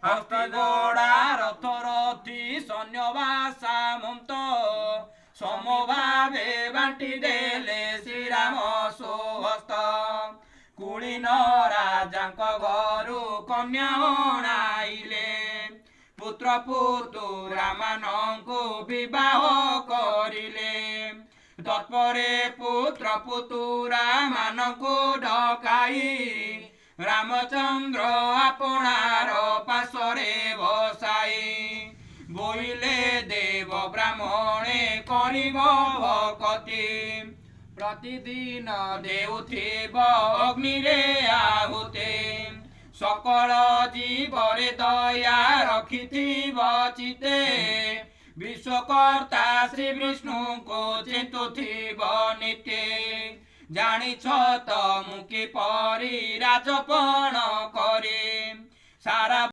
हस्ती घोड़ा रथरथी सैन्यवा सामंत समभावे बांटी देले श्रीराम सुहस्त कुलीन राजांक घरु कन्या अणाइले पुत्र पुतुरा मानंकु विवाह करिले तत्परे पुत्र पुतुरा मानंकु डकाई रामचंद्र आपणार पाशरे बसाई बोइले देव ब्राह्मणे करिब भक्ति प्रतिदिन देउथिब अग्निरे आहुति सकल जीवरे दया रखिथिब चिते विश्वकर्ता श्री विष्णु को चिंतुथिब नित्य जानिछ त मुखी परी राजपण करे सारा